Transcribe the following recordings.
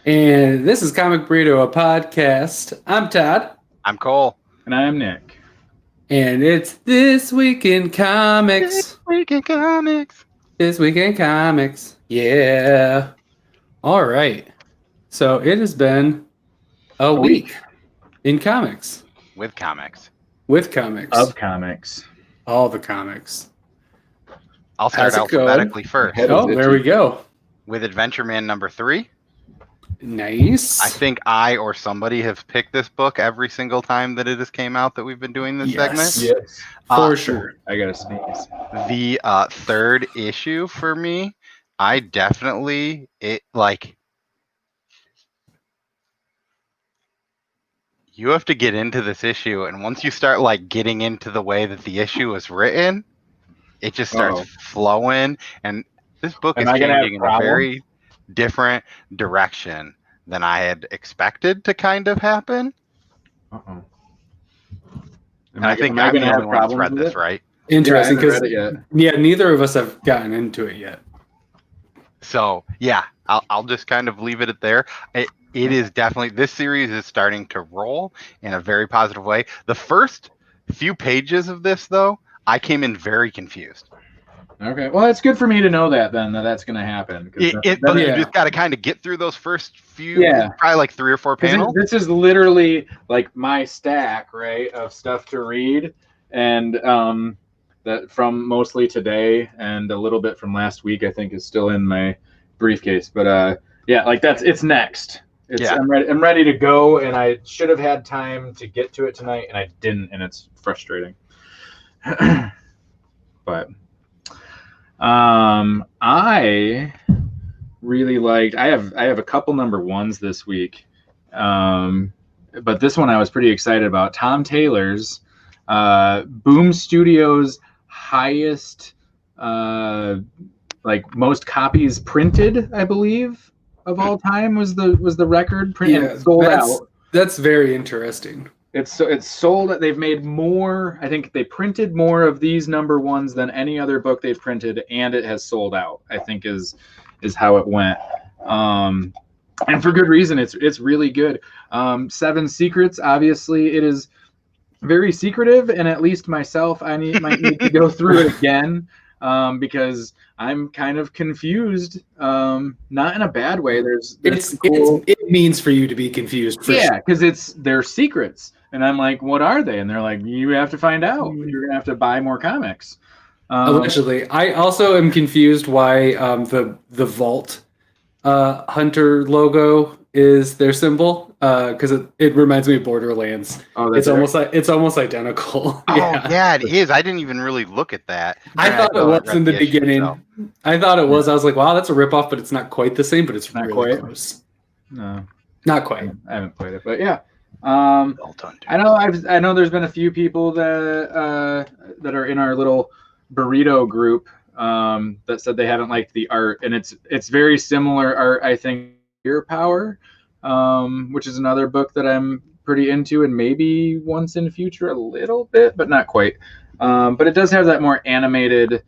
And this is Comic Burrito, a podcast. I'm Todd. I'm Cole. And I'm Nick. And it's This Week in Comics. This Week in Comics. Yeah. All right. So it has been a week in comics. With comics. With comics. Of comics. All the comics. I'll start alphabetically first. Oh, there we go. With Adventure Man number 3. Nice. I think I or somebody have picked this book every single time that it has came out that we've been doing this segment. Yes. For sure. I gotta sneeze. The third issue for me, I definitely, you have to get into this issue, and once you start getting into the way that the issue is written, it just starts flowing, and this book is changing in a very different direction than I had expected to kind of happen. Uh-oh. And I think I'm the only one that's read this, right? Interesting, because neither of us have gotten into it yet. So yeah, I'll just kind of leave it at there. It is definitely, this series is starting to roll in a very positive way. The first few pages of this, though, I came in very confused. Okay, well, it's good for me to know that's going to happen. But you just got to kind of get through those first few, probably 3 or 4 panels. This is literally my stack, right, of stuff to read, and that from mostly today and a little bit from last week, I think, is still in my briefcase. But it's next. I'm ready to go, and I should have had time to get to it tonight, and I didn't, and it's frustrating. But I really liked. I have a couple number ones this week, but this one I was pretty excited about. Tom Taylor's Boom Studios highest, most copies printed, I believe, of all time was the record printed, sold out. That's very interesting. It's sold. They've made more. I think they printed more of these number ones than any other book they've printed, and it has sold out, I think is how it went. And for good reason. It's really good. 7 Secrets. Obviously, it is very secretive, and at least myself, might need to go through it again, because I'm kind of confused. Not in a bad way. It means for you to be confused. Because they're secrets. And I'm like, what are they? And they're like, you have to find out. You're going to have to buy more comics. Allegedly. I also am confused why the Vault Hunter logo is their symbol, because it reminds me of Borderlands. Oh, it's almost identical. Oh, yeah, it is. I didn't even really look at that. I thought it was in the beginning. I thought it was. I was like, wow, that's a ripoff, but it's not quite the same, but it's not really close. No. Not quite. I haven't played it, but yeah. I know there's been a few people that are in our little Burrito group that said they haven't liked the art, and it's very similar art, I think. Fear Power, which is another book that I'm pretty into, and maybe once in the future a little bit, but not quite. But it does have that more animated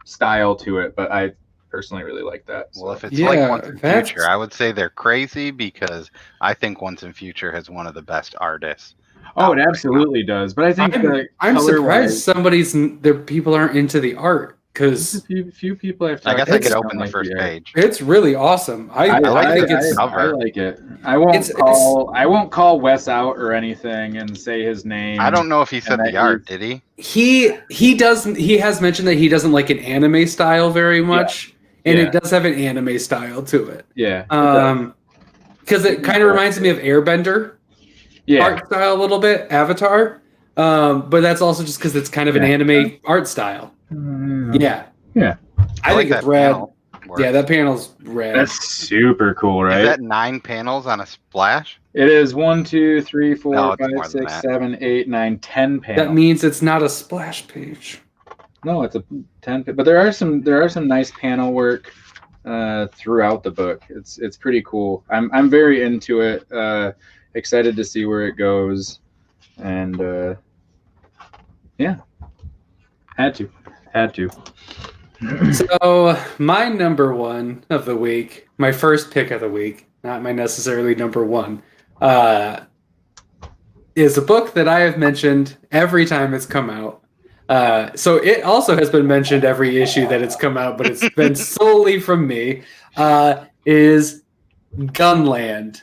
style to it, but I personally really like that. So. Well, if it's Once in Future, I would say they're crazy, because I think Once in Future has one of the best artists. Oh, it absolutely does. But I think I'm surprised people aren't into the art, because few people have. I guess I could open the first page. It's really awesome. I like it. I won't call Wes out or anything and say his name. I don't know if he said the art. Did he? He doesn't. He has mentioned that he doesn't like an anime style very much. And it does have an anime style to it. Yeah. Because it kind of reminds me of Airbender art style a little bit, Avatar. But that's also just because it's kind of an anime art style. Yeah. I think it's rad. Yeah, that panel's rad. That's super cool, right? Is that 9 panels on a splash? It is 1, 2, 3, 4, 5, 6, 7, 8, 9, 10 panels. That means it's not a splash page. No, it's a 10. But there are some nice panel work throughout the book. It's pretty cool. I'm very into it. Excited to see where it goes, and had to. So my number one of the week, my first pick of the week, not my necessarily number one, is a book that I have mentioned every time it's come out. So it also has been mentioned every issue that it's come out, but it's been solely from me. Is Gunland.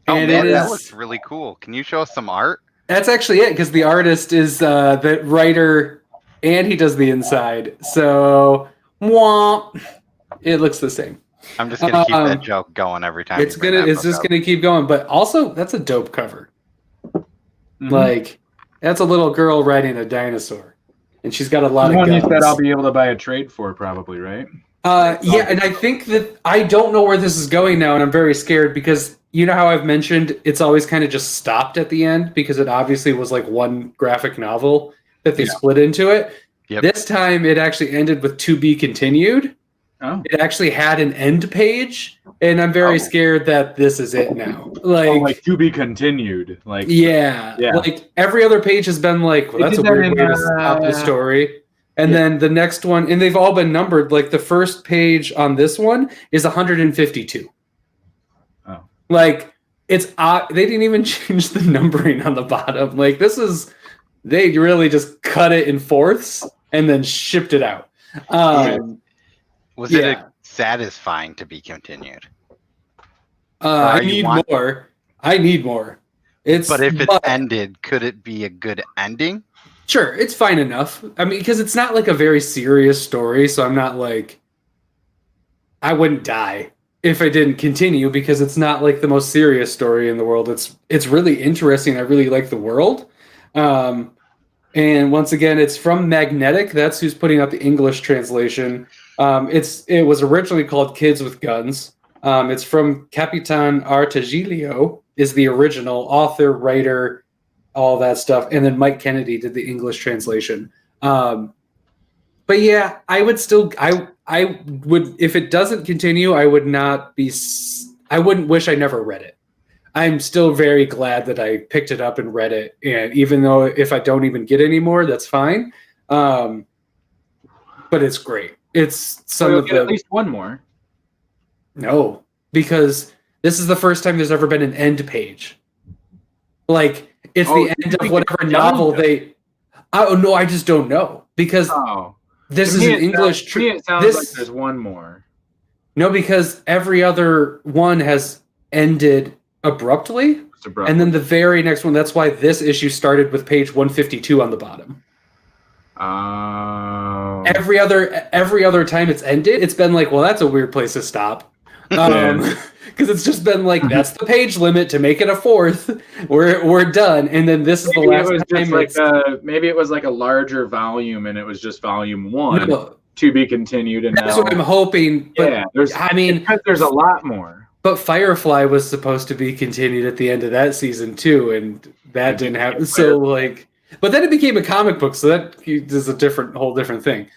And man, that looks really cool. Can you show us some art? That's actually it, because the artist is the writer, and he does the inside. So, it looks the same. I'm just gonna keep that joke going every time. It's just gonna keep going. But also, that's a dope cover. Mm-hmm. Like, that's a little girl riding a dinosaur, and she's got a lot of guns. You said I'll be able to buy a trade for, probably, right? Yeah, and I think that I don't know where this is going now, and I'm very scared because you know how I've mentioned it's always kind of just stopped at the end because it obviously was like one graphic novel that they split into it. Yep. This time it actually ended with to be continued. Oh. It actually had an end page, and I'm very scared that this is it now. Like to be continued. Like like every other page has been like, well, that's a weird way to stop the story. And then the next one, and they've all been numbered. Like the first page on this one is 152. Oh, like it's odd. They didn't even change the numbering on the bottom. Like they really just cut it in fourths and then shipped it out. Was it satisfying to be continued? I need more. I need more. But if it's ended, could it be a good ending? Sure, it's fine enough. I mean, because it's not like a very serious story, so I'm not like, I wouldn't die if I didn't continue because it's not like the most serious story in the world. It's really interesting. I really like the world. And once again, it's from Magnetic. That's who's putting out the English translation. It was originally called Kids with Guns. It's from Capitan Artagilio is the original author, writer, all that stuff, and then Mike Kennedy did the English translation. But yeah, I would still, I would, if it doesn't continue, I wouldn't wish I never read it. I'm still very glad that I picked it up and read it, and even though if I don't even get any more, that's fine. But it's great. It's at least one more. No, because this is the first time there's ever been an end page. Like, it's the end of whatever novel they. Oh no, I just don't know because this is an English. It sounds like there's one more. No, because every other one has ended abruptly, and then the very next one. That's why this issue started with page 152 on the bottom. Every other time it's ended, it's been like, well, that's a weird place to stop. Because it's just been like, that's the page limit to make it a fourth. We're done, and then this is the last time. Maybe it was like a larger volume, and it was just volume 1 to be continued. And that's what I'm hoping. But, there's a lot more. But Firefly was supposed to be continued at the end of that season too, and that didn't happen. So like, but then it became a comic book, so that is a whole different thing.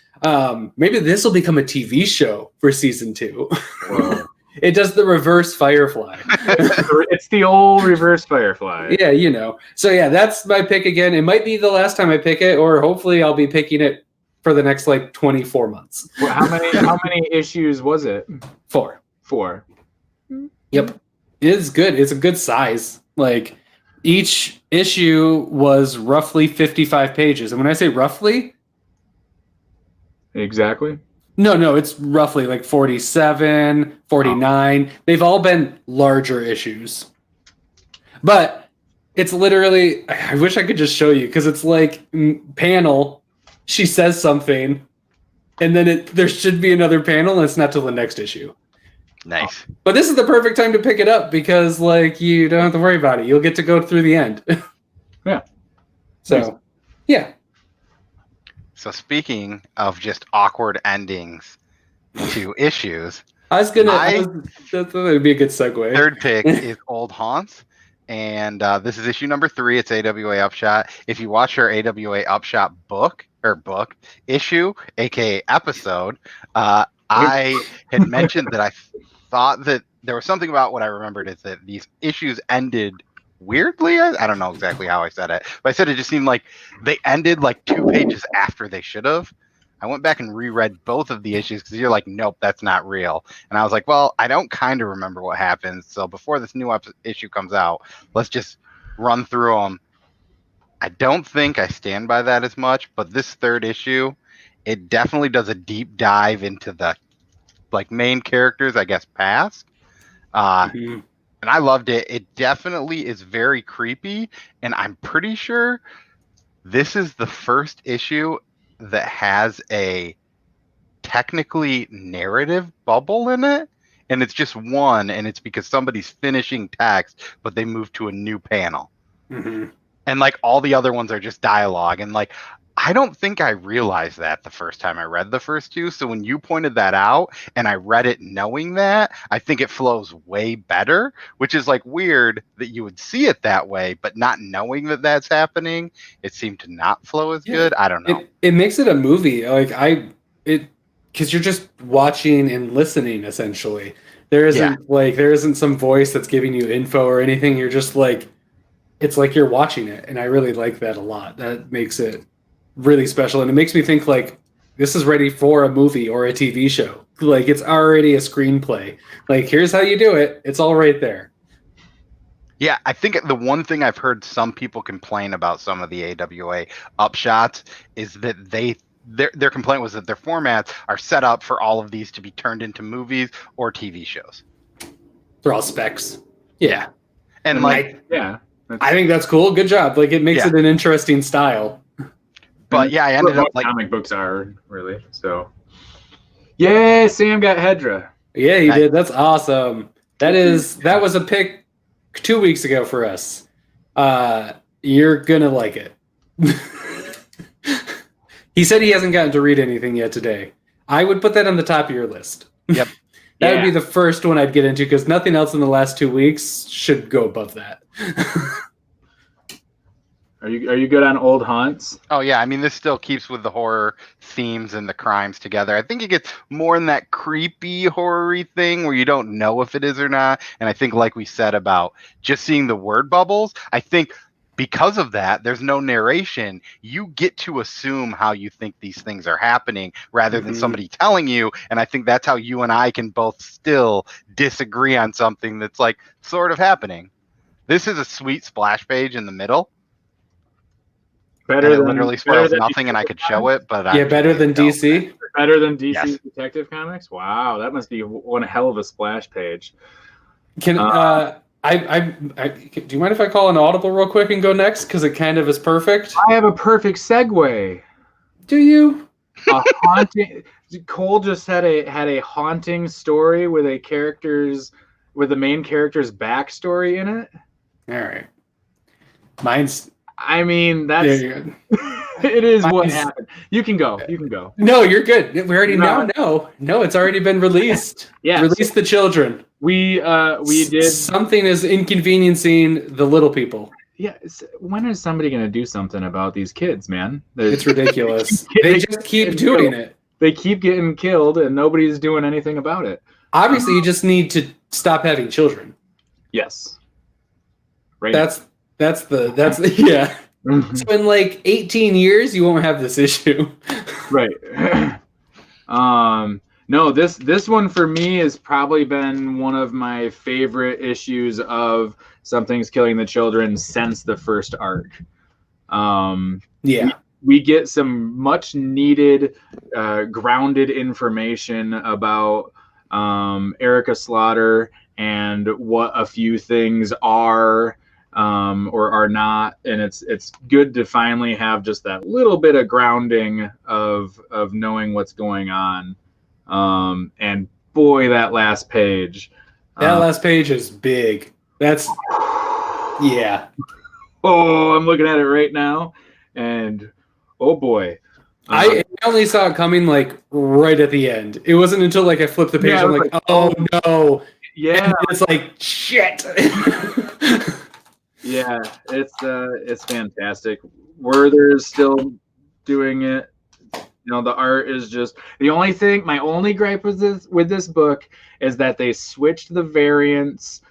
Maybe this will become a TV show for season 2. Whoa. It does the reverse Firefly. It's the old reverse Firefly. Yeah, you know. So yeah, that's my pick again. It might be the last time I pick it, or hopefully I'll be picking it for the next like 24 months. Well, how many issues was it? 4. 4. Yep. It is good. It's a good size. Like each issue was roughly 55 pages. And when I say roughly, exactly. No, it's roughly like 47, 49. They've all been larger issues. But it's literally, I wish I could just show you, because it's like panel, she says something, and then there should be another panel, and it's not till the next issue. Nice. But this is the perfect time to pick it up, because like you don't have to worry about it. You'll get to go through the end. Yeah. So, nice. Yeah. So speaking of just awkward endings to issues, that'd be a good segue. Third pick is Old Haunts, and this is issue number 3. It's AWA Upshot. If you watch our AWA Upshot book issue, aka episode, I had mentioned that I thought that there was something about what I remembered is that these issues ended weirdly. I don't know exactly how I said it, but I said it just seemed like they ended like 2 pages after they should have. I went back and reread both of the issues because you're like, nope, that's not real. And I was like, well, I don't kind of remember what happens. So before this new issue comes out, let's just run through them. I don't think I stand by that as much, but this third issue, it definitely does a deep dive into the like main characters, I guess, past. And I loved it. It definitely is very creepy. And I'm pretty sure this is the first issue that has a technically narrative bubble in it, and it's just one, and it's because somebody's finishing text, but they move to a new panel. And like all the other ones are just dialogue, and like I don't think I realized that the first time I read the first two. So when you pointed that out and I read it knowing that, I think it flows way better, which is like weird that you would see it that way, but not knowing that that's happening, it seemed to not flow as good. I don't know. It makes it a movie. Like because you're just watching and listening essentially. There isn't some voice that's giving you info or anything. You're just like, it's like you're watching it. And I really like that a lot. That makes it really special, and it makes me think like this is ready for a movie or a TV show. Like it's already a screenplay. Like here's how you do it. It's all right there. Yeah, I think the one thing I've heard some people complain about some of the AWA upshots is that their complaint was that their formats are set up for all of these to be turned into movies or TV shows. They're all specs. Yeah. And like I think that's cool. Good job. Like it makes it an interesting style. But yeah, I ended up like comic books are really so. Yeah, Sam got Hedra. Yeah, he did. That's awesome. That was a pick 2 weeks ago for us. You're gonna like it. He said he hasn't gotten to read anything yet today. I would put that on the top of your list. Yep. That would be the first one I'd get into because nothing else in the last 2 weeks should go above that. Are you good on old haunts? Oh yeah, I mean this still keeps with the horror themes and the crimes together. I think it gets more in that creepy horror-y thing where you don't know if it is or not. And I think like we said about just seeing the word bubbles, I think because of that, there's no narration. You get to assume how you think these things are happening rather than somebody telling you. And I think that's how you and I can both still disagree on something that's like sort of happening. This is a sweet splash page in the middle. It literally spoils nothing, and I could show it, but better than DC. Better than DC Detective Comics. Wow, that must be one hell of a splash page. Can do you mind if I call an audible real quick and go next because it kind of is perfect? I have a perfect segue. Do you? A haunting. Cole just had a haunting story with the main character's backstory in it. All right, mine's. I mean, that's it is what happened. You can go. No, you're good. We already know. No, it's already been released. Yeah, release the children. We did. Something is inconveniencing the little people. Yeah. When is somebody going to do something about these kids, man? It's ridiculous. They just keep doing it. They keep getting killed, and nobody's doing anything about it. Obviously, you just need to stop having children. Yes. Right. That's yeah. So in like 18 years, you won't have this issue. Right. No, this one for me has probably been one of my favorite issues of Something's Killing the Children since the first arc. We get some much needed grounded information about Erica Slaughter and what a few things are or are not, and it's good to finally have just that little bit of grounding of knowing what's going on. And boy, that last page. That last page is big. That's yeah. Oh, I'm looking at it right now, and oh boy. I only saw it coming like right at the end. It wasn't until like I flipped the page. I'm like, oh no. Yeah. And it's like shit. Yeah, it's fantastic. Werther's still doing it. You know, the art is just the only thing. My only gripe with this book is that they switched the variants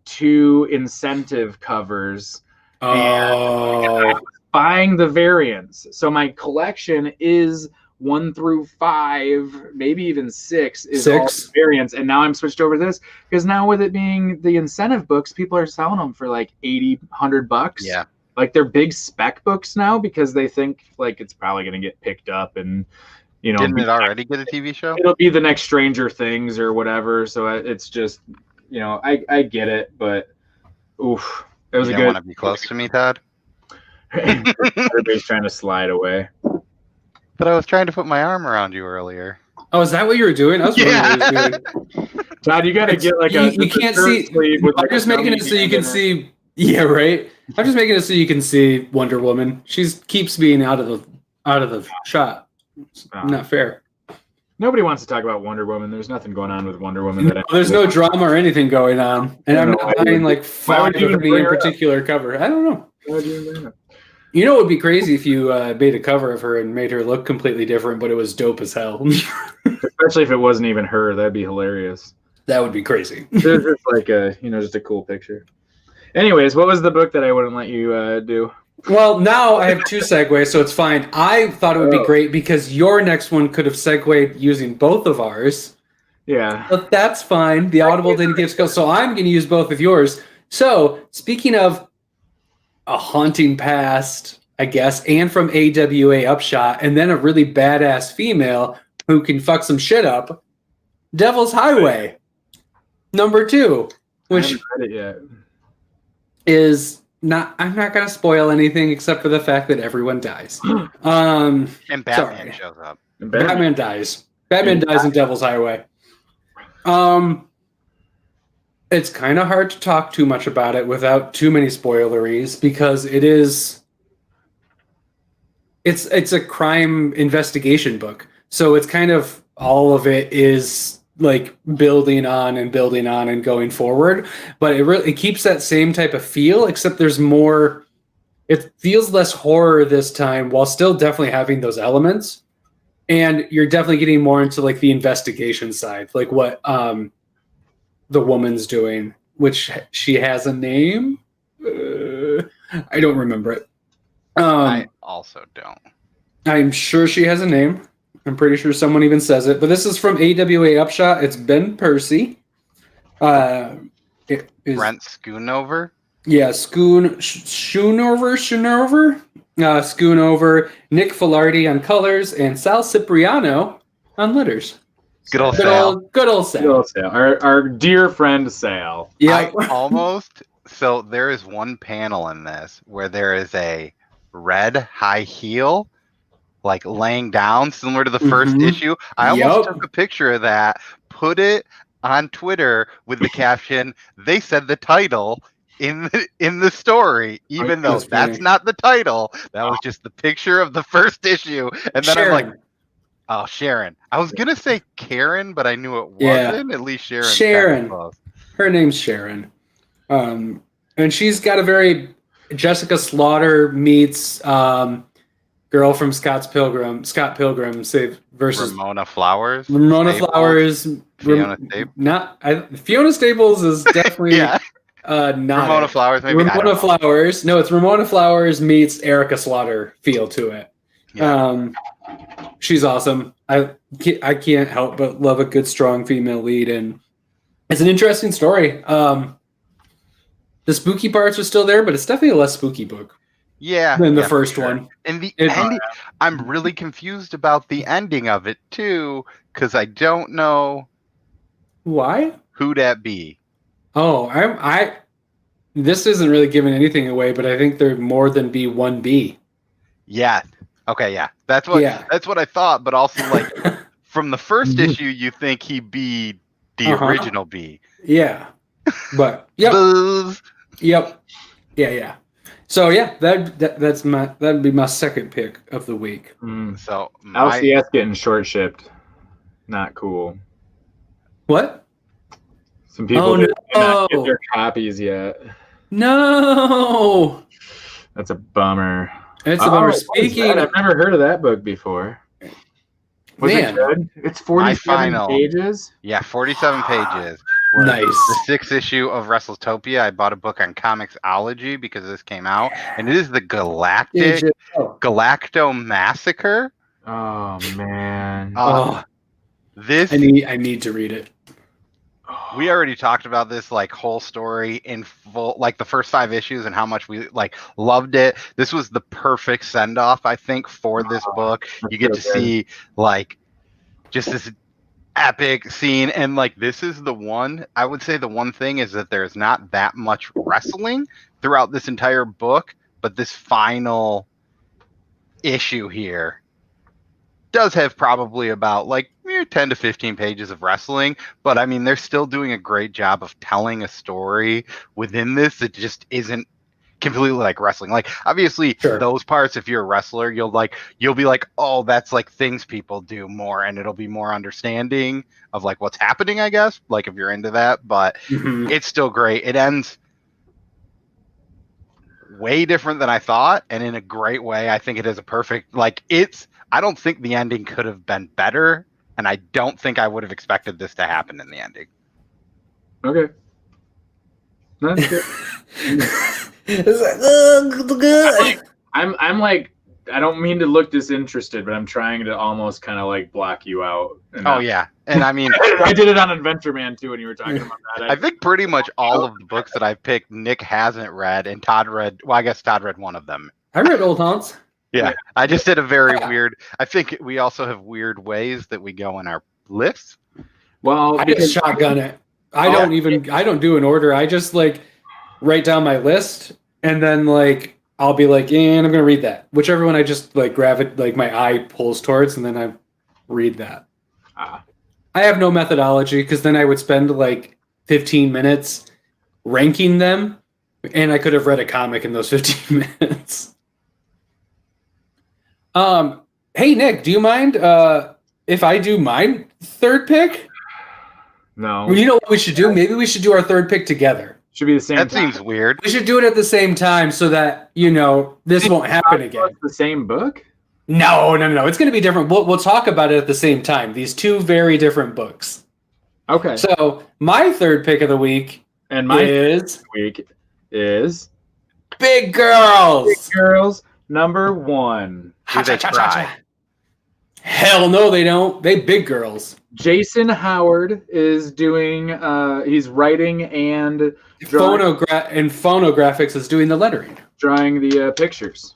to incentive covers. Oh. And I was buying the variants, so my collection is 1 through 5, maybe even 6 is all variants. And now I'm switched over to this because now with it being the incentive books, people are selling them for like $80-$100. Yeah. Like they're big spec books now because they think like it's probably going to get picked up and, you know. Didn't it already get a TV show? It'll be the next Stranger Things or whatever. So it's just, you know, I get it, but oof. It was you a don't good. Want to be close to me, Todd? Everybody's trying to slide away. But I was trying to put my arm around you earlier. Oh, is that what you were doing? I was wondering what you were doing. Todd, you got to get like you can't see. I'm just making it so you can see. Yeah, right. I'm just making it so you can see Wonder Woman. She keeps being out of the shot. It's not fair. Nobody wants to talk about Wonder Woman. There's nothing going on with Wonder Woman. There's no drama or anything going on, and I'm not buying like 5 of any in particular cover. I don't know. You know, it would be crazy if you made a cover of her and made her look completely different, but it was dope as hell. Especially if it wasn't even her, that'd be hilarious. That would be crazy. It's just like just a cool picture. Anyways, what was the book that I wouldn't let you do? Well, now I have 2 segues, so it's fine. I thought it would be great because your next one could have segued using both of ours. Yeah. But that's fine. The Audible didn't give skill, so I'm going to use both of yours. So, speaking of a haunting past, I guess, and from AWA Upshot, and then a really badass female who can fuck some shit up, Devil's Highway, number 2, which I haven't read it yet. Is... I'm not going to spoil anything except for the fact that everyone dies. And Batman shows up. Batman dies. Batman dies in Devil's Highway. It's kind of hard to talk too much about it without too many spoileries because it's a crime investigation book. So it's kind of all of it is like building on and going forward, but it keeps that same type of feel, except there's more. It feels less horror this time while still definitely having those elements, and you're definitely getting more into like the investigation side, like what the woman's doing, which she has a name. I don't remember it. I also don't. I'm sure she has a name. I'm pretty sure someone even says it, but this is from AWA Upshot. It's Ben Percy. It is Brent Schoonover. Yeah, Schoonover. Schoonover. Nick Filardi on colors and Sal Cipriano on letters. Good old Sal. Good old Sal. Our dear friend Sal. Yeah, almost. So there is one panel in this where there is a red high heel, like laying down, similar to the first issue. I almost took a picture of that, put it on Twitter with the caption, "They said the title in the story," even though that's not the title. That was just the picture of the first issue. And then I'm like, oh, Sharon. I was going to say Karen, but I knew it wasn't. Yeah. At least Sharon. Sharon. Her name's Sharon. And she's got a very Jessica Slaughter meets girl from Scott Pilgrim versus Ramona Flowers. Fiona Staples. Fiona Staples is definitely not Ramona Flowers. Maybe Ramona Flowers. No, it's Ramona Flowers meets Erica Slaughter feel to it. Yeah. She's awesome. I can't help but love a good, strong female lead, and it's an interesting story. The spooky parts are still there, but it's definitely a less spooky book. Yeah, than the first one. And the ending, I'm really confused about the ending of it too, because I don't know why. Who that be? Oh, this isn't really giving anything away, but I think they're more than B1B. Yeah. Okay. Yeah. That's what I thought. But also, like from the first issue, you think he'd be the original B. Yeah. But yep. Yeah. So yeah, that'd be my second pick of the week. So LCS getting short shipped, not cool. What? Some people did not get their copies yet. No, that's a bummer. It's a bummer. Speaking, I've never heard of that book before. Was it good? It's 47 pages. Yeah, 47 pages. Nice. The 6th issue of WrestleTopia. I bought a book on Comixology because this came out, and it is the Galacto Massacre. Oh man. This I need to read it. We already talked about this like whole story in full, like the first 5 issues and how much we like loved it. This was the perfect send off, I think, for this book. You get to see like just this epic scene, and like this is the one I would say the one thing is that there's not that much wrestling throughout this entire book, but this final issue here does have probably about like 10 to 15 pages of wrestling, but I mean they're still doing a great job of telling a story within this that just isn't completely like wrestling. Like obviously those parts, if you're a wrestler, you'll be like, oh, that's like things people do more, and it'll be more understanding of like what's happening, I guess, like if you're into that. But it's still great. It ends way different than I thought, and in a great way. I think it is a perfect, like, I don't think the ending could have been better, and I don't think I would have expected this to happen in the ending. Okay. That's good. It's like, good. I'm like, I don't mean to look disinterested, but I'm trying to almost kind of like block you out. Yeah. And I mean, I did it on Adventure Man too when you were talking about that. I think pretty much all of the books that I've picked, Nick hasn't read, and Todd read. Well, I guess Todd read one of them. I read Old Haunts. Yeah, I just did a very weird. I think we also have weird ways that we go in our lists. Well, I just shotgun it. I don't do an order. I just like write down my list, and then like I'll be like, and I'm gonna read that. Whichever one I just like like my eye pulls towards, and then I read that. I have no methodology because then I would spend like 15 minutes ranking them, and I could have read a comic in those 15 minutes. Hey Nick, do you mind if I do my third pick? No. Well, you know what we should do? Maybe we should do our third pick together. Should be the same. That seems weird. We should do it at the same time so that this won't happen again. The same book? No. It's going to be different. We'll talk about it at the same time. These two very different books. Okay. So my third pick of the week is Big Girls. Big Girls #1. Do they cry? Hell no, they don't. They big girls. Jason Howard is doing. He's writing and Phonographics is doing the lettering, drawing the pictures,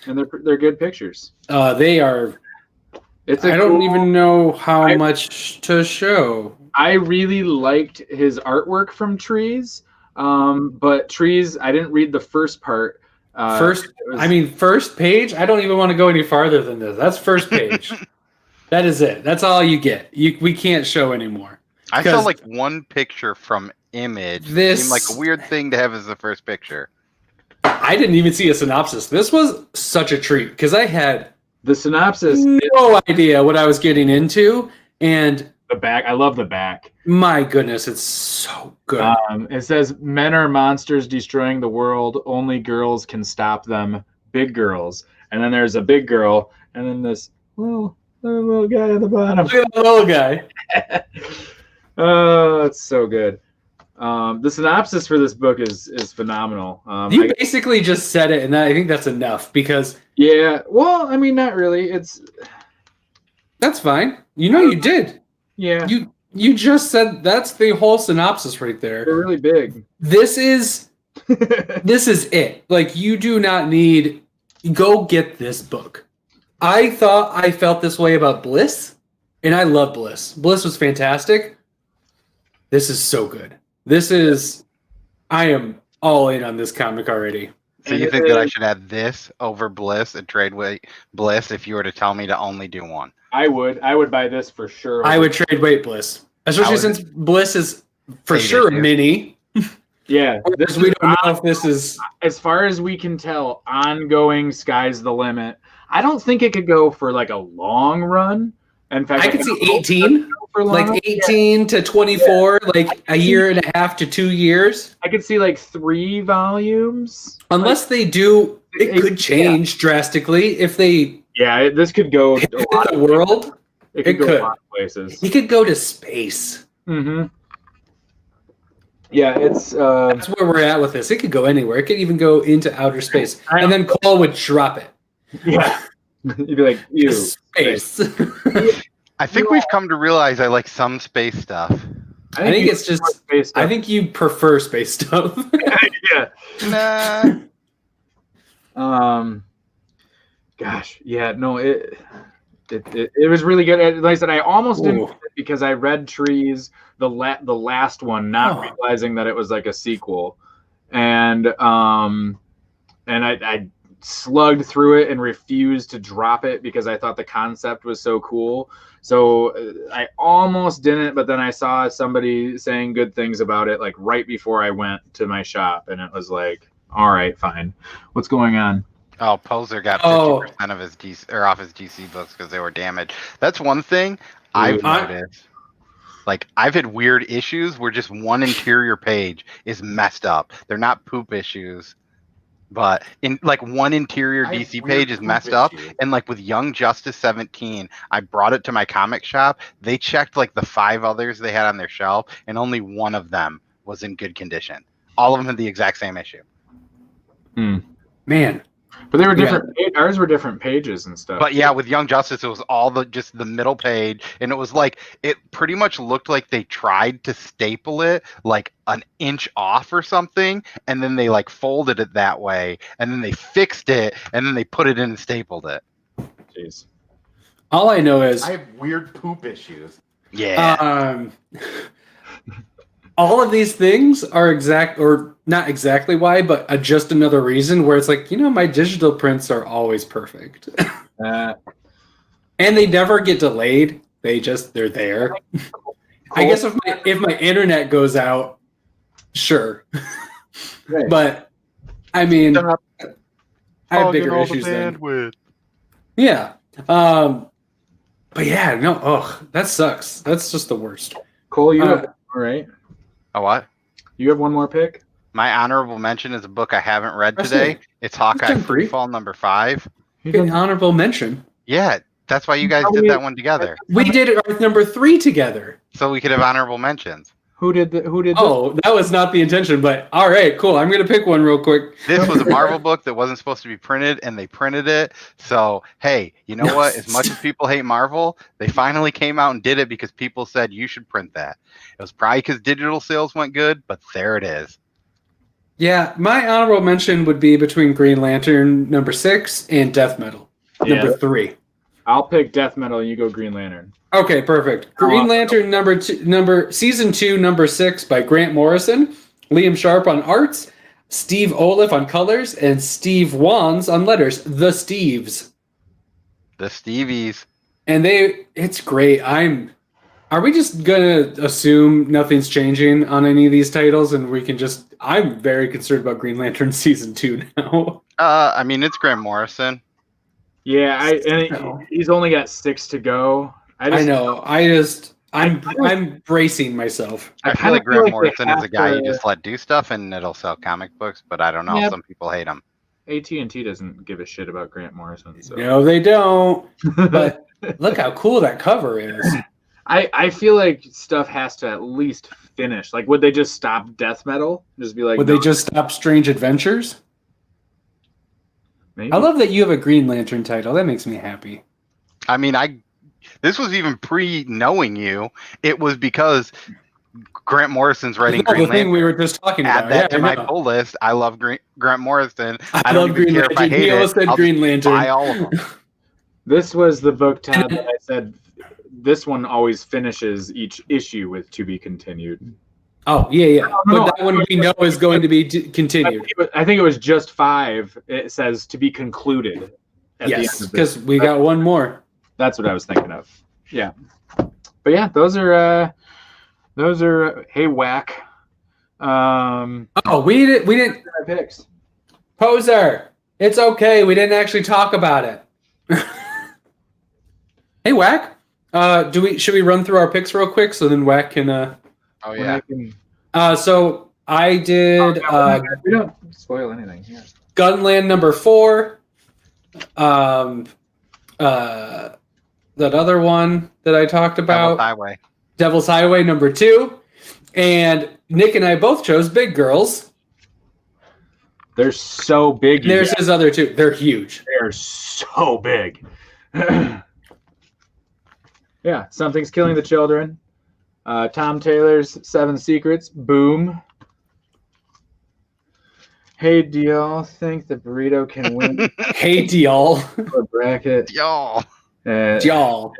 and they're good pictures. They are. I don't even know how much to show. I really liked his artwork from Trees, but Trees. I didn't read the first part. First page. I don't even want to go any farther than this. That's first page. That is it. That's all you get. We can't show anymore. I saw like one picture from Image. This seemed like a weird thing to have as the first picture. I didn't even see a synopsis. This was such a treat because I had the synopsis. No idea what I was getting into, and the back. I love the back. My goodness, it's so good. It says, "Men are monsters destroying the world. Only girls can stop them. Big girls." And then there's a big girl, and then this little guy at the bottom. Look at the little guy. Oh, it's so good. The synopsis for this book is phenomenal. You basically just said it, and I think that's enough because. Yeah. Well, I mean, not really. That's fine. You did. Yeah. You just said that's the whole synopsis right there. They're really big. This is it. Like, you do not need. Go get this book. I thought I felt this way about Bliss, and I love Bliss. Bliss was fantastic. This is so good. I am all in on this comic already. So you think that I should add this over Bliss and trade weight Bliss if you were to tell me to only do one? I would buy this for sure. I would trade weight Bliss, especially since Bliss is for sure a mini. Yeah, we don't know if this is, as far as we can tell, ongoing. Sky's the limit. I don't think it could go for like a long run. In fact, I could see 18, like 18 to 24, like a year and a half to 2 years. I could see like 3 volumes. Unless they do, it could change drastically if they. Yeah, this could go the world. It could go a lot of places. He could go to space. Mm-hmm. Yeah, it's. That's where we're at with this. It could go anywhere. It could even go into outer space, and then Cole would drop it. Yeah. You'd be like, ew. Space. I think we've come to realize I like some space stuff. I think it's just space stuff. I think you prefer space stuff. Yeah. Nah. Gosh, yeah, no, it was really good. Like I said, I almost didn't get it because I read Trees, the last one, not realizing that it was like a sequel, and I slugged through it and refused to drop it because I thought the concept was so cool. So I almost didn't, but then I saw somebody saying good things about it like right before I went to my shop, and it was like, all right, fine. What's going on? Oh, Poser got 50% of his DC or off his DC books because they were damaged. That's one thing I've noticed. Like, I've had weird issues where just one interior page is messed up. They're not poop issues, but in like one interior DC page is messed up. And like with Young Justice 17, I brought it to my comic shop. They checked like the 5 others they had on their shelf, and only one of them was in good condition. All of them had the exact same issue. Man. But they were different. Yeah. Ours were different pages and stuff. But yeah, with Young Justice, it was all just the middle page, and it was like it pretty much looked like they tried to staple it like an inch off or something, and then they like folded it that way, and then they fixed it, and then they put it in and stapled it. Jeez. All I know is I have weird poop issues. Yeah. All of these things are not exactly why, but just another reason where it's like, my digital prints are always perfect. And they never get delayed. They're there. Cool. I guess if my internet goes out, sure. Right. But I mean, I have bigger issues than. Yeah. But yeah, no, that sucks. That's just the worst. Cole, you have all right. A what? You have one more pick? My honorable mention is a book I haven't read today. It's Hawkeye Freefall #5. An honorable mention. Yeah, that's why you guys did that one together. We did our number 3 together. So we could have honorable mentions. Who did that was not the intention, but all right, cool. I'm going to pick one real quick. This was a Marvel book that wasn't supposed to be printed, and they printed it. So, hey, you know what? As much as people hate Marvel, they finally came out and did it because people said you should print that. It was probably because digital sales went good, but there it is. Yeah, my honorable mention would be between Green Lantern #6 and Death Metal #3. I'll pick Death Metal and you go Green Lantern. Okay, perfect. Green Lantern season 2 #6 by Grant Morrison, Liam Sharp on arts, Steve Oliff on colors, and Steve Wands on letters. The Steves. The Stevies. And it's great. Are we just gonna assume nothing's changing on any of these titles, and we can just? I'm very concerned about Green Lantern season 2 now. I mean, it's Grant Morrison. Yeah, he's only got 6 to go. I know. I'm bracing myself. I feel like Grant Morrison is a guy you just let do stuff and it'll sell comic books, but I don't know. Some people hate him. AT&T doesn't give a shit about Grant Morrison. So. No, they don't. But look how cool that cover is. I feel like stuff has to at least finish. Like, would they just stop Death Metal? Just be like, would they just stop Strange Adventures? Maybe. I love that you have a Green Lantern title. That makes me happy. I mean, this was even pre-knowing you. It was because Grant Morrison's writing Green Lantern. The thing we were just talking about. Add that to my pull list. I love Grant Morrison. I don't even care if I hate it. Said Green Lantern. Buy all of them. This was the book, Todd, that I said this one always finishes each issue with "to be continued." Oh, yeah. But that one we know is going to be continued. I think it was just 5. It says "to be concluded." Yes, because we got one more. That's what I was thinking of. Yeah. But yeah, those are hey, whack. We didn't picks. Poser. It's okay. We didn't actually talk about it. Hey, Whack. Should we run through our picks real quick so then Whack can Oh yeah. So I did we don't spoil anything here. Gunland #4. That other one that I talked about. Devil's Highway #2. And Nick and I both chose Big Girls. They're so big. There's his other two. They're huge. They're so big. Yeah, Something's Killing the Children. Tom Taylor's 7 Secrets. Boom. Hey, do y'all think the burrito can win? Hey, do y'all? Bracket. Y'all. Y'all.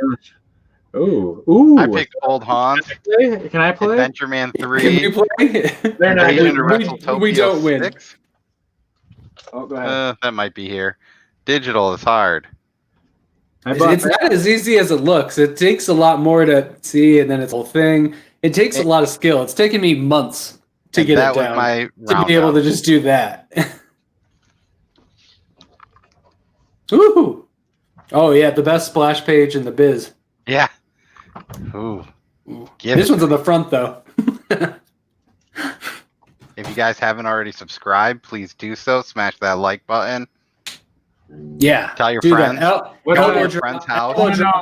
Ooh. I picked Old Hans. Can I play? Adventure Man 3. Can we play? We don't win. 6. Oh, go ahead. That might be here. Digital is hard. It's not as easy as it looks. It takes a lot more to see, and then it's a whole thing. It takes a lot of skill. It's taken me months to get it down to be able to just do that. Ooh. Oh, yeah, the best splash page in the biz. Yeah. Ooh. This one's on the front, though. If you guys haven't already subscribed, please do so. Smash that like button. Yeah. Tell your friends. Go to your friend's house.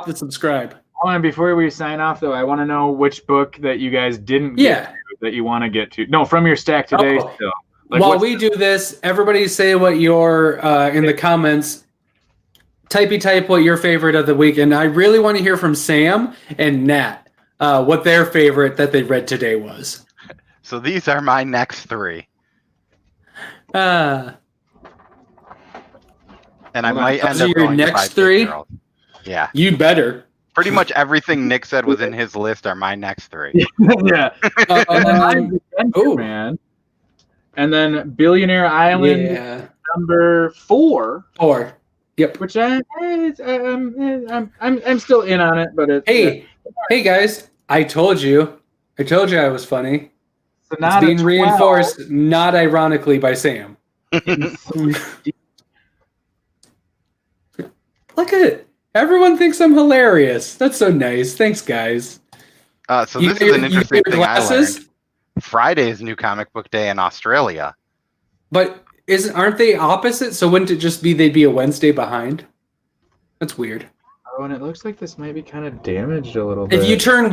To subscribe. Before we sign off, though, I want to know which book that you guys didn't get to that you want to get to. No, from your stack today still. While we do this, everybody say what your in the comments. Type what your favorite of the week, and I really want to hear from Sam and Nat what their favorite that they read today was. So these are my next 3. And I might end up your going next to 3. Yeah, you better. Pretty much everything Nick said was in his list are my next 3. Yeah. Man. And then Billionaire Island number 4. 4. Yep. Which I'm still in on it, but hey guys, I told you I was funny. So it's being reinforced, not ironically, by Sam. Look at it. Everyone thinks I'm hilarious. That's so nice. Thanks, guys. So this is an interesting thing I learned. Friday is New Comic Book Day in Australia. But aren't they opposite? So wouldn't it just be they'd be a Wednesday behind? That's weird. Oh, and it looks like this might be kind of damaged a little bit. If you turn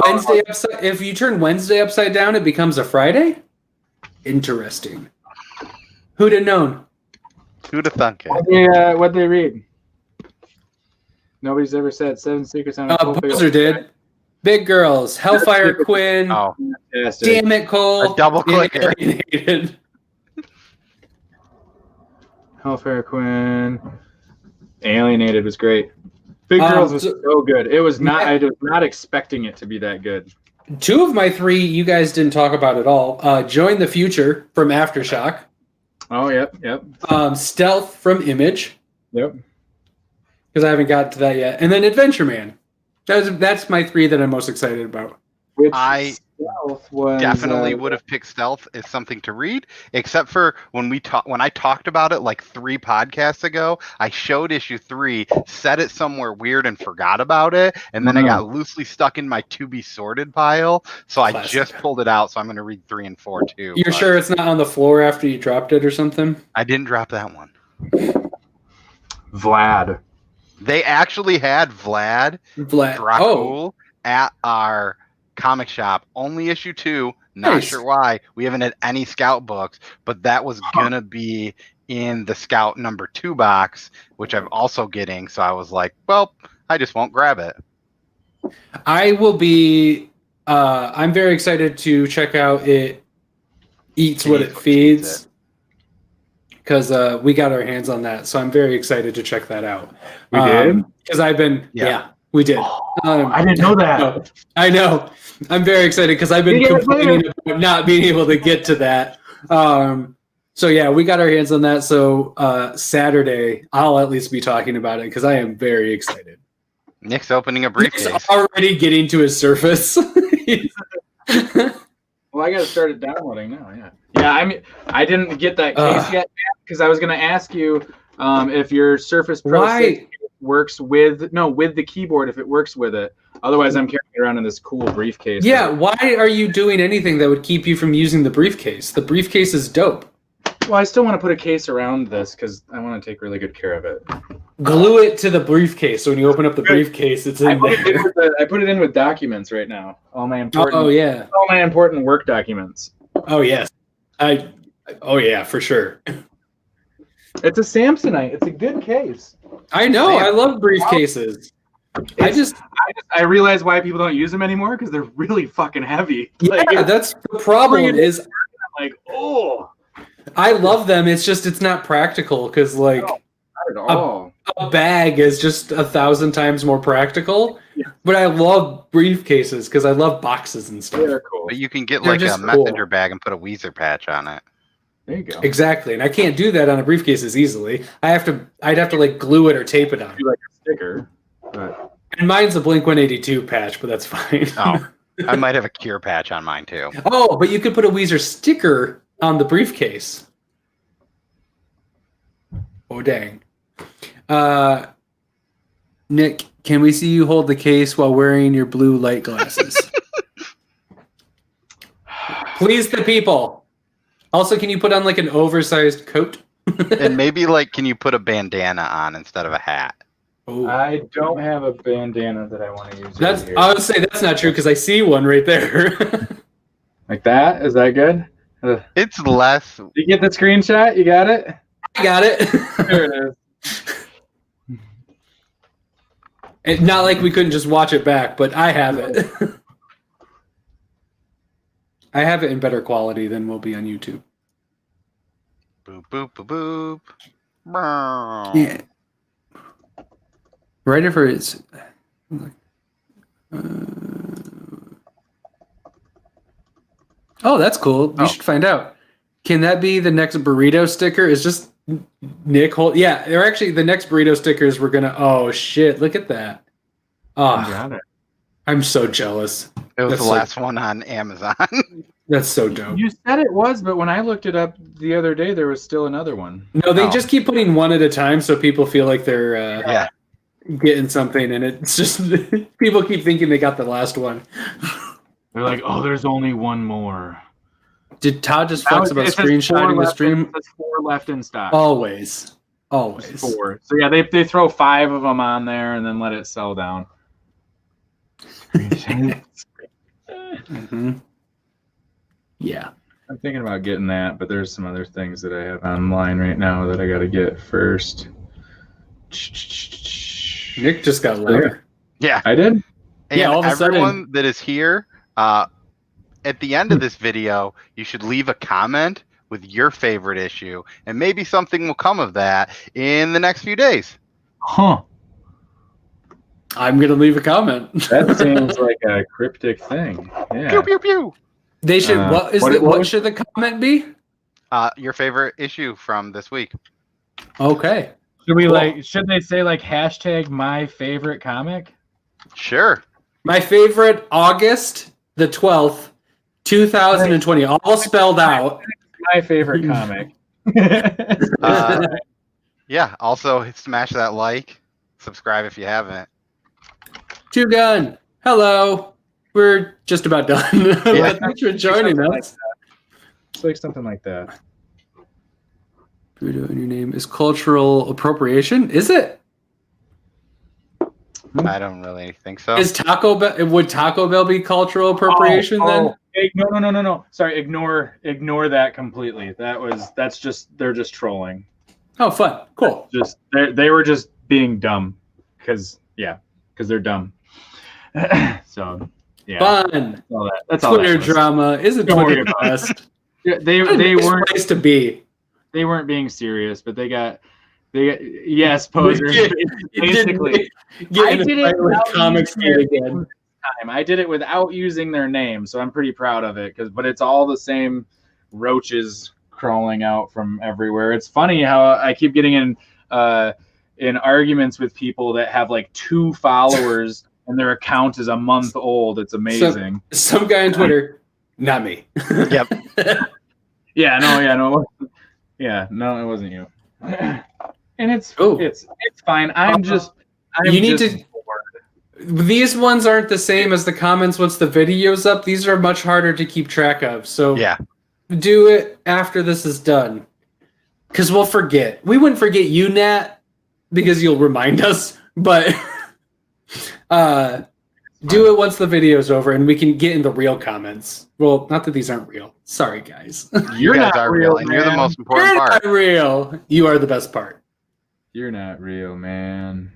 Wednesday upside down, it becomes a Friday? Interesting. Who'd have known? Who'd have thunk it? What'd they read? Nobody's ever said 7 Secrets on a Poser did. Big Girls, Hellfire Quinn. Oh, damn it, Cole. A double clicker. Hellfire Quinn. Alienated was great. Big Girls was so good. It was not. I was not expecting it to be that good. 2 of my 3 you guys didn't talk about at all. Join the Future from Aftershock. Oh, yep. Stealth from Image. Yep. Because I haven't got to that yet. And then Adventure Man. That's my 3 that I'm most excited about. Which definitely would have picked Stealth as something to read, except for when I talked about it like 3 podcasts ago. I showed issue 3, set it somewhere weird and forgot about it, and then I got loosely stuck in my to be sorted pile. So I just pulled it out. So I'm going to read 3 and 4 too. You're sure it's not on the floor after you dropped it or something? I didn't drop that one. Vlad. They actually had Vlad Dracul at our comic shop. Only issue 2. Not sure why. We haven't had any Scout books, but that was gonna be in the Scout number 2 box, which I'm also getting. So I was like, well, I just won't grab it. I will be. I'm very excited to check out It Eats What It Feeds. Because we got our hands on that, so I'm very excited to check that out. We did? Because I've been, we did. I didn't know that. No, I know. I'm very excited because I've been complaining about not being able to get to that. So yeah, we got our hands on that. So Saturday, I'll at least be talking about it because I am very excited. Nick's opening a briefcase. Nick's already getting to his surface. Well, I got to start it downloading now. Yeah. I mean, I didn't get that case yet because I was going to ask you if your Surface Pro 6 works with the keyboard, if it works with it. Otherwise, I'm carrying it around in this cool briefcase. Yeah. Why are you doing anything that would keep you from using the briefcase? The briefcase is dope. Well, I still want to put a case around this because I want to take really good care of it. Glue it to the briefcase. So when you open up the briefcase, it's in there. I put it in with documents right now. All my important. Oh yeah. All my important work documents. Oh yes. Oh yeah, for sure. It's a Samsonite. It's a good case. I know. I love briefcases. I realize why people don't use them anymore because they're really fucking heavy. Yeah, that's the problem. Is I'm like, oh, I love them. It's just it's not practical because like not at all. A bag is just 1,000 times more practical. Yeah. But I love briefcases because I love boxes and stuff. They're cool. But you can get like a messenger bag and put a Weezer patch on it. There you go. Exactly, and I can't do that on a briefcase as easily. I'd have to like glue it or tape it on. Do like a sticker. But... And mine's a Blink-182 patch, but that's fine. Oh, I might have a Cure patch on mine too. Oh, but you could put a Weezer sticker on the briefcase. Oh dang. Nick, can we see you hold the case while wearing your blue light glasses? Please the people. Also, can you put on like an oversized coat? And maybe like, can you put a bandana on instead of a hat? Ooh. I don't have a bandana that I want to use. I would say that's not true because I see one right there. Like that? Is that good? It's less. You get the screenshot? You got it? I got it. There it is. It's not like we couldn't just watch it back, but I have it. I have it in better quality than will be on YouTube. Boop, boop, boop, boop. Yeah. Right over it's. Oh, that's cool. We should find out. Can that be the next burrito sticker? Is just Nick hold? Yeah, they're actually the next burrito stickers. We're gonna. Oh shit! Look at that. Oh, I'm so jealous. It was the last one on Amazon. That's so dope. You said it was, but when I looked it up the other day, there was still another one. No, they just keep putting one at a time, so people feel like they're getting something, and it's just people keep thinking they got the last one. They're like, "Oh, there's only one more." Did Todd just flex about screenshotting the stream? There's 4 left in stock. Always. There's 4. So yeah, they throw 5 of them on there and then let it sell down. Mm-hmm. Yeah. I'm thinking about getting that, but there's some other things that I have online right now that I got to get first. Nick just got louder. Yeah. I did? And all of a sudden, everyone that is here, at the end of this video, you should leave a comment with your favorite issue, and maybe something will come of that in the next few days. Huh. I'm going to leave a comment. That seems like a cryptic thing. Yeah. Pew, pew, pew. They should. What should the comment be? Your favorite issue from this week. Okay. Should they say like hashtag my favorite comic? Sure. My favorite August the 12th, 2020, all spelled out. My favorite comic. Yeah. Also, smash that like, subscribe if you haven't. Two Gun. Hello. We're just about done. Yeah. Thanks for joining us. It's like something like that. Burrito in your name is cultural appropriation. Is it? I don't really think so. Would Taco Bell be cultural appropriation then? No. Sorry, ignore that completely. They're just trolling. Oh, fun. Cool. They were just being dumb because they're dumb. So yeah. Fun. That's Twitter drama is a Twitter fest. They weren't place to be. They weren't being serious, but they got yes, posers. Basically, I did it without comics again. I did it without using their name, so I'm pretty proud of it. But it's all the same roaches crawling out from everywhere. It's funny how I keep getting in arguments with people that have like 2 followers and their account is a month old. It's amazing. Some guy on Twitter, not me. Yep. No, it wasn't you. And it's fine. These ones aren't the same as the comments once the video's up. These are much harder to keep track of. So do it after this is done. Because we'll forget. We wouldn't forget you, Nat, because you'll remind us. But Do it once the video's over, and we can get in the real comments. Well, not that these aren't real. Sorry, guys. You guys are real, and you're the most important part. You're not real. You are the best part. You're not real, man.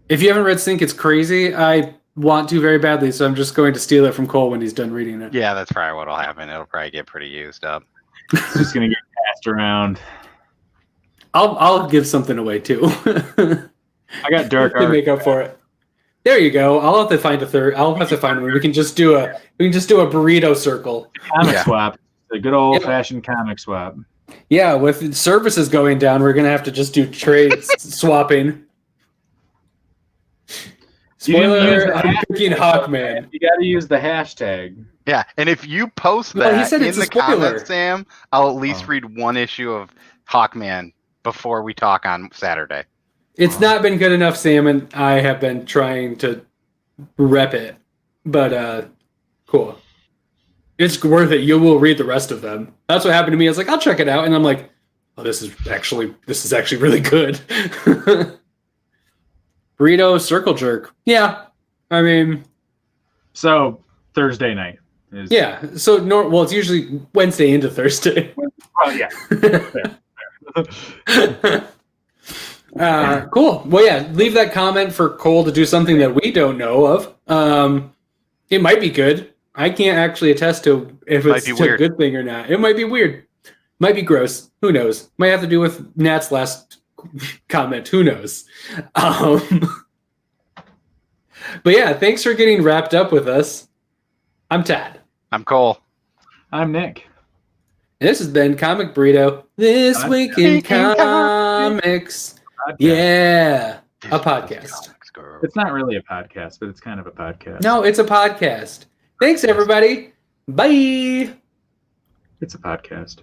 If you haven't read Sync, it's crazy. I want to very badly, so I'm just going to steal it from Cole when he's done reading it. Yeah, that's probably what'll happen. It'll probably get pretty used up. It's just gonna get passed around. I'll give something away too. I got dark art to make up for it. There you go. I'll have to find a third. I'll have to find one. We can just do a burrito circle. Comic swap. A good old fashioned comic swap. Yeah, with services going down, we're gonna have to just do trade swapping. Spoiler: I'm picking Hawkman. You got to use the hashtag. Yeah, and if you post that in the comments, Sam, I'll at least read one issue of Hawkman before we talk on Saturday. It's not been good enough, Sam, and I have been trying to rep it, but cool. It's worth it. You will read the rest of them. That's what happened to me. I was like, I'll check it out, and I'm like, oh, this is actually really good. Burrito Circle Jerk. Yeah, I mean, so Thursday night. So well, it's usually Wednesday into Thursday. Oh yeah. Cool. Well, yeah, leave that comment for Cole to do something that we don't know of. It might be good. I can't actually attest to if it's a good thing or not. It might be weird. Might be gross. Who knows? Might have to do with Nat's last comment. Who knows? But yeah, thanks for getting wrapped up with us. I'm Tad. I'm Cole. I'm Nick. And this has been Comic Burrito. This Week in Comics. Yeah, a podcast. It's not really a podcast, but it's kind of a podcast. No, it's a podcast. Thanks, everybody. Bye. It's a podcast.